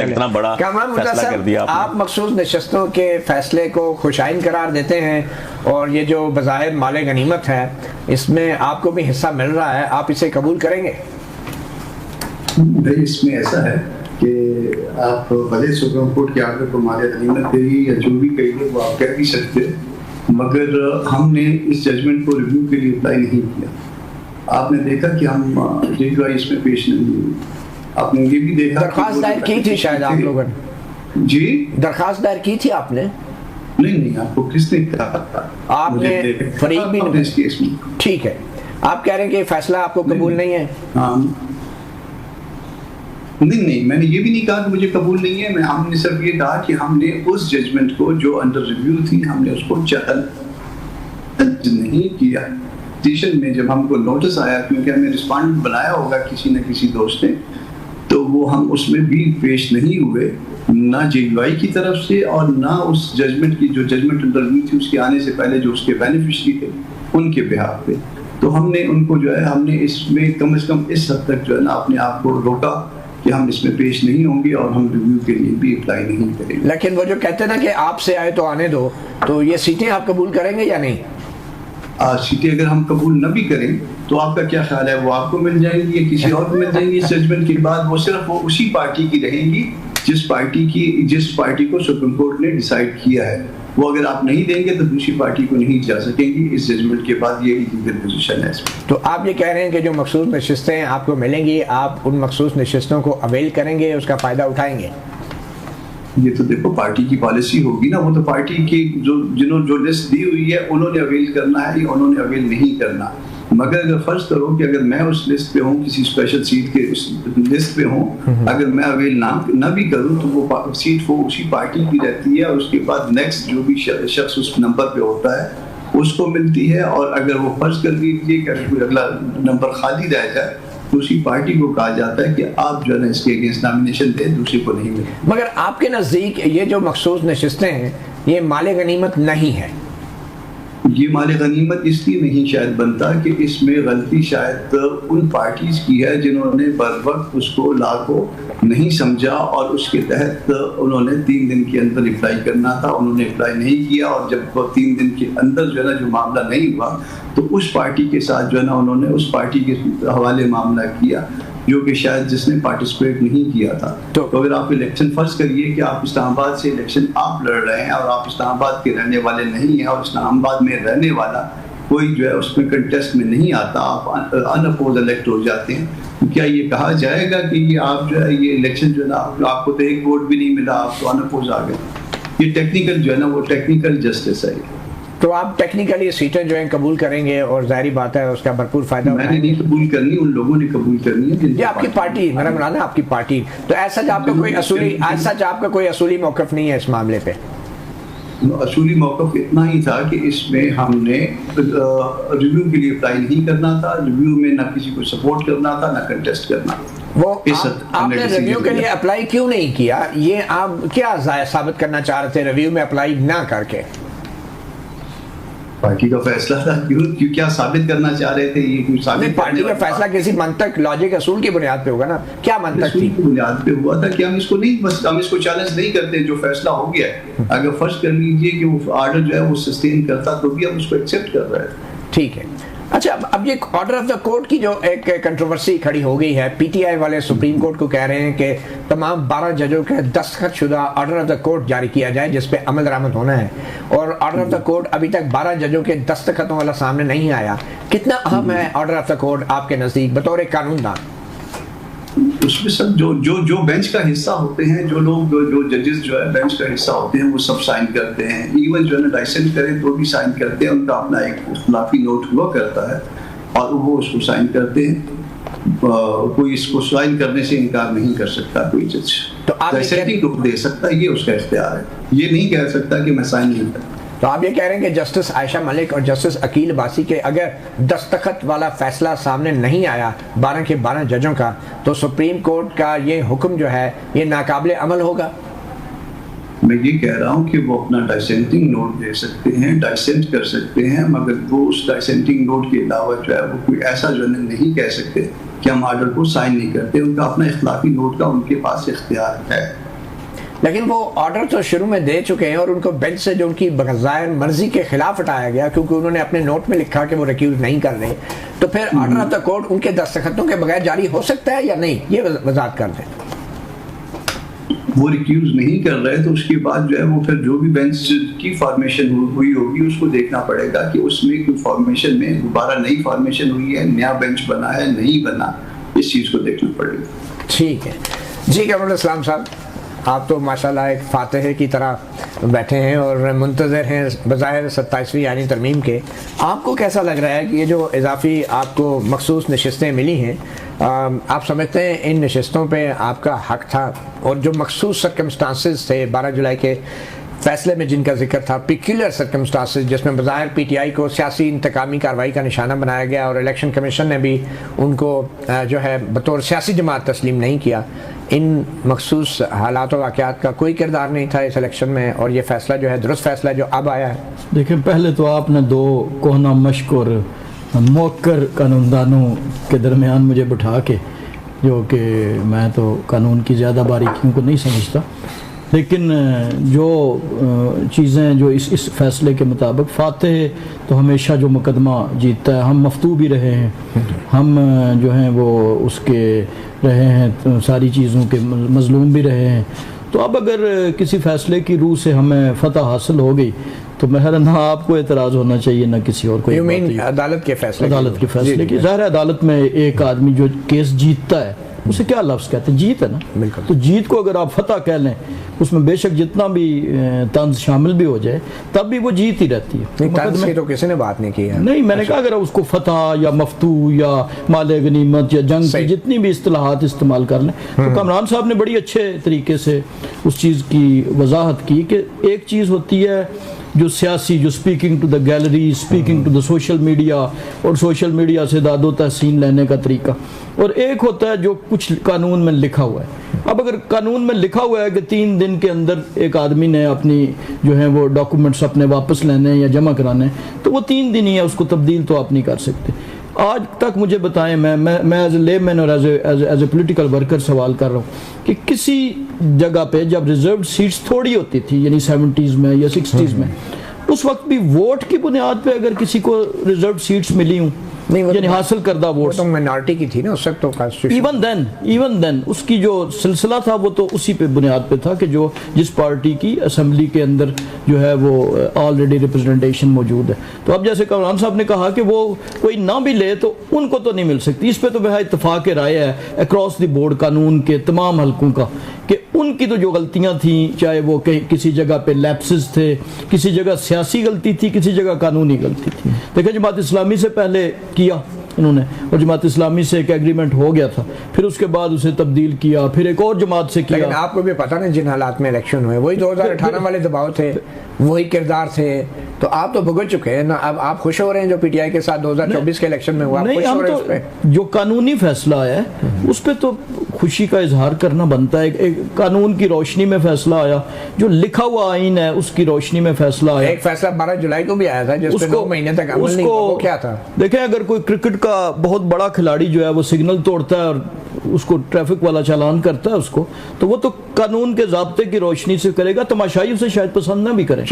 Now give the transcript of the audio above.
اتنا بڑا فیصلہ کر دیا آپ مخصوص نشستوں کے فیصلے کو خوشائن قرار دیتے ہیں اور یہ جو بظاہر مال غنیمت ہے اس میں آپ کو بھی حصہ مل رہا ہے، آپ اسے قبول کریں گے؟ بھائی اس میں ایسا ہے کہ آپ بھلے سپریم کورٹ کے آرڈر کو مال غنیمت کہیے یا جو بھی کہیے وہ آپ کہہ بھی سکتے، مگر ہم نے اس ججمنٹ کو ریویو کے لیے اپلائی نہیں کیا۔ آپ نے دیکھا کہ ہم جج اس میں پیش نہیں ہوئے۔ آپ نے یہ بھی دیکھا درخواست دائر کی تھی شاید آپ لوگوں نے؟ جی درخواست دائر کی تھی آپ نے؟ نہیں، آپ کو کس نے کہا تھا؟ آپ نے فریق بھی نہیں؟ اس کیس میں ٹھیک ہے، آپ کہہ رہے ہیں کہ فیصلہ آپ کو قبول نہیں ہے؟ ہاں نہیں، میں نے یہ بھی نہیں کہا کہ مجھے قبول نہیں ہے، ہم نے صرف یہ کہا کہ ہم نے اس ججمنٹ کو جو انڈر ریویو تھی ہم نے اس کو چیلنج نہیں کیا۔ پٹیشن میں جب ہم کو نوٹس آیا، کیونکہ ہمیں رسپانڈنٹ بنایا ہوگا کسی نہ کسی دوست نے، تو وہ ہم اس میں بھی پیش نہیں ہوئے، نہ JUI کی طرف سے اور نہ اس ججمنٹ کی جو ججمنٹ انڈر ریویو تھی اس کے آنے سے پہلے جو اس کے بینیفیشری تھے ان کے بہاف پہ۔ تو ہم نے ان کو جو ہے ہم نے اس میں کم از کم اس حد تک جو ہے نا اپنے آپ کو روکا کہ ہم اس میں پیش نہیں ہوں گے اور ہم ریویو کے لیے بھی اپلائی نہیں کریں گے۔ لیکن وہ جو کہتے ہیں نا کہ آپ سے آئے تو آنے دو، تو یہ سیٹیں آپ قبول کریں گے یا نہیں؟ سیٹیں اگر ہم قبول نہ بھی کریں تو آپ کا کیا خیال ہے، وہ آپ کو مل جائیں گی یا کسی اور کو مل جائیں گی؟ اس ججمنٹ کے بعد وہ صرف وہ اسی پارٹی کی رہیں گی جس پارٹی کو سپریم کورٹ نے ڈیسائیڈ کیا ہے۔ وہ اگر آپ نہیں دیں گے تو دوسری پارٹی کو نہیں جا سکیں گی۔ اس ججمنٹ کے بعد یہ لیگل پوزیشن ہے اس میں۔ تو آپ یہ کہہ رہے ہیں کہ جو مخصوص نشستیں آپ کو ملیں گی آپ ان مخصوص نشستوں کو اویل کریں گے، اس کا فائدہ اٹھائیں گے؟ یہ تو دیکھو پارٹی کی پالیسی ہوگی نا، وہ تو پارٹی کی جو لسٹ دی ہوئی ہے انہوں نے اویل کرنا ہے یا انہوں نے اویل نہیں کرنا۔ مگر اگر فرض کرو کہ اگر میں اس لسٹ پہ ہوں، کسی اسپیشل سیٹ کے اس لسٹ پہ ہوں، اگر میں اویل نہ بھی کروں تو وہ سیٹ وہ اسی پارٹی کی رہتی ہے، اور اس کے بعد نیکسٹ جو بھی شخص اس نمبر پہ ہوتا ہے اس کو ملتی ہے۔ اور اگر وہ فرض کر لیجیے کہ اگر کوئی اگلا نمبر خالی رہ جائے تو اسی پارٹی کو کہا جاتا ہے کہ آپ جو ہے نا اس کے اگینسٹ نامینیشن دیں، دوسرے کو نہیں ملے۔ مگر آپ کے نزدیک یہ جو مخصوص نشستیں ہیں یہ مال غنیمت نہیں ہے؟ یہ مال غنیمت اس لیے نہیں شاید بنتا کہ اس میں غلطی شاید ان پارٹیز کی ہے جنہوں نے بر وقت اس کو لا کو نہیں سمجھا، اور اس کے تحت انہوں نے 3 دن کے اندر اپلائی کرنا تھا، انہوں نے اپلائی نہیں کیا، اور جب وہ 3 دن کے اندر جو ہے نا جو معاملہ نہیں ہوا تو اس پارٹی کے ساتھ جو ہے نا انہوں نے اس پارٹی کے حوالے معاملہ کیا جو کہ شاید جس نے پارٹیسپیٹ نہیں کیا تھا۔ تو اگر آپ الیکشن فرض کریے کہ آپ اسلام آباد سے الیکشن آپ لڑ رہے ہیں اور آپ اسلام آباد کے رہنے والے نہیں ہیں، اور اسلام آباد میں رہنے والا کوئی جو ہے اس میں کنٹیسٹ میں نہیں آتا، آپ ان اپوز الیکٹ ہو جاتے ہیں، تو کیا یہ کہا جائے گا کہ یہ آپ جو ہے یہ الیکشن جو ہے نا آپ کو تو ایک ووٹ بھی نہیں ملا، آپ تو ان اپوز آ گئے؟ یہ ٹیکنیکل جو ہے نا وہ ٹیکنیکل جسٹس ہے۔ تو آپ ٹیکنیکلی سیٹیں جو ہیں قبول کریں گے اور ظاہری بات ہے اس کا بھرپور فائدہ میں نے نہیں قبول کرنی، ان لوگوں نے قبول کرنی ہے۔ یہ آپ کی پارٹی، میرا مراد ہے آپ کی پارٹی، تو ایسا آپ کا کوئی اصولی موقف نہیں ہے اس معاملے پہ؟ اصولی موقف اتنا ہی تھا کہ اس میں ہم نے ریویو کے لیے اپلائی نہیں کرنا تھا، ریویو میں نہ کسی کو سپورٹ کرنا تھا نہ کنٹیسٹ کرنا۔ وہ آپ نے ریویو کے لیے اپلائی کیوں نہیں کیا؟ یہ آپ کیا ثابت کرنا چاہ رہے تھے ریویو میں اپلائی نہ کر کے؟ پارٹی کا فیصلہ تھا، کیوں کیا ثابت کرنا چاہ رہے تھے؟ یہ کوئی ثابت پارٹی کا فیصلہ کسی منطق، لاجک، اصول کی بنیاد پہ ہوگا نا؟ کیا منطق تھی؟ بنیاد پہ ہوا تھا کہ ہم اس کو نہیں، بس ہم اس کو چیلنج نہیں کرتے، جو فیصلہ ہو گیا ہے اگر فرض کر لیجیے کہ وہ آرڈر جو ہے وہ سسٹین کرتا تو بھی ہم اس کو ایکسیپٹ کر رہے ہیں۔ ٹھیک ہے، اچھا اب یہ آرڈر آف دا کورٹ کی جو ایک کنٹروورسی کھڑی ہو گئی ہے، پی ٹی آئی والے سپریم کورٹ کو کہہ رہے ہیں کہ تمام 12 ججوں کے دستخط شدہ آرڈر آف دا کورٹ جاری کیا جائے جس پہ عمل درآمد ہونا ہے، اور آرڈر آف دا کورٹ ابھی تک 12 ججوں کے دستخطوں والا سامنے نہیں آیا۔ کتنا اہم ہے آرڈر آف دا کورٹ آپ کے نزدیک بطور قانون دان؟ اس میں سب جو بینچ کا حصہ ہوتے ہیں، جو لوگ جو ججز جو ہے بینچ کا حصہ ہوتے ہیں وہ سب سائن کرتے ہیں، ایون جو ہے نا ڈائسنٹ کریں تو بھی سائن کرتے ہیں، ان کا اپنا ایک اختلافی نوٹ ہوا کرتا ہے اور وہ اس کو سائن کرتے ہیں۔ کوئی اس کو سائن کرنے سے انکار نہیں کر سکتا کوئی جج، ڈائسنٹنگ نوٹ دے سکتا ہے، یہ اس کا اختیار ہے، یہ نہیں کہہ سکتا کہ میں سائن نہیں کرتا۔ تو آپ یہ کہہ رہے ہیں کہ جسٹس عائشہ ملک اور جسٹس عقیل باسی کے اگر دستخط والا فیصلہ سامنے نہیں آیا 12 کے 12 ججوں کا، تو سپریم کورٹ کا یہ حکم جو ہے یہ ناقابل عمل ہوگا؟ میں یہ کہہ رہا ہوں کہ وہ اپنا ڈائسنٹنگ نوٹ دے سکتے ہیں، ڈائسنٹ کر سکتے ہیں، مگر وہ اس ڈائسنٹنگ نوٹ کے علاوہ جو ہے وہ کوئی ایسا جو نہیں کہہ سکتے کہ ہم آرڈر کو سائن نہیں کرتے۔ ان کا اپنا اختلافی نوٹ کا ان کے پاس اختیار ہے۔ لیکن وہ آرڈر تو شروع میں دے چکے ہیں اور ان کو بینچ سے جو ان کی بغیر مرضی کے خلاف ہٹایا گیا کیونکہ انہوں نے اپنے نوٹ میں لکھا کہ وہ ریکیوز نہیں کر رہے، تو پھر آرڈر آف دا کورٹ ان کے دستخطوں کے بغیر جاری ہو سکتا ہے یا نہیں؟ یہ وضاحت کر دیں۔ وہ ریکیوز نہیں کر رہے تو اس کے بعد جو ہے وہ پھر جو بھی بینچ کی فارمیشن ہوئی ہوگی اس کو دیکھنا پڑے گا کہ اس میں کوئی فارمیشن میں دوبارہ نئی فارمیشن ہوئی ہے، نیا بینچ بنا ہے نہیں بنا، اس چیز کو دیکھنا پڑے گا۔ ٹھیک ہے جی کمرل اسلام صاحب، آپ تو ماشاءاللہ ایک فاتح کی طرح بیٹھے ہیں اور منتظر ہیں بظاہر 27ویں آئینی ترمیم کے، آپ کو کیسا لگ رہا ہے کہ یہ جو اضافی آپ کو مخصوص نشستیں ملی ہیں، آپ سمجھتے ہیں ان نشستوں پہ آپ کا حق تھا؟ اور جو مخصوص سرکمسٹانسز تھے 12 جولائی کے فیصلے میں جن کا ذکر تھا، پیکولر سرکمسٹانسز، جس میں بظاہر پی ٹی آئی کو سیاسی انتقامی کارروائی کا نشانہ بنایا گیا اور الیکشن کمیشن نے بھی ان کو جو ہے بطور سیاسی جماعت تسلیم نہیں کیا، ان مخصوص حالات و واقعات کا کوئی کردار نہیں تھا اس الیکشن میں، اور یہ فیصلہ جو ہے درست فیصلہ جو اب آیا ہے؟ دیکھیں، پہلے تو آپ نے دو کوہنا مشق اور موکر قانوندانوں کے درمیان مجھے بٹھا کے، جو کہ میں تو قانون کی زیادہ باریکیوں کو نہیں سمجھتا، لیکن جو چیزیں جو اس فیصلے کے مطابق، فاتح تو ہمیشہ جو مقدمہ جیتتا ہے، ہم مفتو بھی رہے ہیں، ہم جو ہیں وہ اس کے رہے ہیں، ساری چیزوں کے مظلوم بھی رہے ہیں، تو اب اگر کسی فیصلے کی روح سے ہمیں فتح حاصل ہو گئی تو مہر نہ آپ کو اعتراض ہونا چاہیے نہ کسی اور کو۔ عدالت کے فیصلے کی ظاہر عدالت میں ایک آدمی جو کیس جیتتا ہے اسے کیا لفظ کہتے ہیں؟ جیت ہے نا، بالکل۔ تو جیت کو اگر آپ فتح کہہ لیں، اس میں بے شک جتنا بھی طنز شامل بھی ہو جائے تب بھی وہ جیت ہی رہتی ہے۔ طنز کی تو کسی نے بات نہیں کی ہے، نہیں، میں نے کہا اگر اس کو فتح یا مفتو یا مال غنیمت یا جنگ کی جتنی بھی اصطلاحات استعمال کر لیں، تو کامران صاحب نے بڑی اچھے طریقے سے اس چیز کی وضاحت کی کہ ایک چیز ہوتی ہے جو سیاسی، جو speaking to the gallery, speaking to the social media اور سوشل میڈیا سے داد و تحسین لینے کا طریقہ، اور ایک ہوتا ہے جو کچھ قانون میں لکھا ہوا ہے۔ اب اگر قانون میں لکھا ہوا ہے کہ 3 دن کے اندر ایک آدمی نے اپنی جو ہے وہ ڈاکومنٹس اپنے واپس لینے ہیں یا جمع کرانے ہیں، تو وہ 3 دن ہی ہے، اس کو تبدیل تو آپ نہیں کر سکتے۔ آج تک مجھے بتائیں، میں ایز اے لے مین اور ایز اے پولیٹیکل ورکر سوال کر رہا ہوں کہ کسی جگہ پہ جب ریزروڈ سیٹس تھوڑی ہوتی تھی، یعنی 70s میں یا 60s میں، اس وقت بھی ووٹ کی بنیاد پہ اگر کسی کو ریزروڈ سیٹس ملی ہوں، یعنی حاصل کردہ ووٹ، تو مائنارٹی کی تھی نا اس وقت، تو ایون دین اس کی جو سلسلہ تھا وہ تو اسی پہ بنیاد پہ تھا کہ جو جس پارٹی کی اسمبلی کے اندر جو ہے وہ آلریڈی ریپرزنٹیشن موجود ہے۔ تو اب جیسے کامران صاحب نے کہا کہ وہ کوئی نہ بھی لے تو ان کو تو نہیں مل سکتی، اس پہ تو بہت اتفاق رائے ہے اکراس دی بورڈ قانون کے تمام حلقوں کا کہ ان کی تو جو غلطیاں تھیں، چاہے وہ کسی جگہ پہ لیپسز تھے، کسی جگہ سیاسی غلطی تھی، کسی جگہ قانونی غلطی تھی۔ دیکھیں، جماعت اسلامی سے پہلے کیا انہوں نے، اور جماعت اسلامی سے ایک ایگریمنٹ ہو گیا تھا، پھر اس کے بعد اسے تبدیل کیا، پھر ایک اور جماعت سے کیا۔ لیکن آپ کو بھی پتہ نہیں جن حالات میں الیکشن ہوئے، وہی 2018 والے دباؤ تھے، وہی کردار تھے، تو آپ تو بھگت چکے ہیں نا۔ اب آپ خوش ہو رہے ہیں جو پی ٹی آئی کے ساتھ 2024 کے الیکشن میں ہوا؟ نہیں، ہم تو جو قانونی فیصلہ آیا ہے اس پہ تو خوشی کا اظہار کرنا بنتا ہے۔ ایک قانون کی روشنی میں فیصلہ آیا، جو لکھا ہوا آئین ہے اس کی روشنی میں فیصلہ آیا۔ ایک فیصلہ 12 جولائی کو بھی آیا تھا جس پہ 9 مہینے تک عمل نہیں ہوا، وہ کیا تھا؟ دیکھیں، اگر کوئی کرکٹ کا بہت بڑا کھلاڑی جو ہے وہ سگنل توڑتا ہے اور اس کو ٹریفک والا چالان کرتا ہے اس کو، تو وہ تو قانون کے ضابطے کی روشنی سے کرے گا، تماشائی اسے شاید پسند نہ بھی کرے۔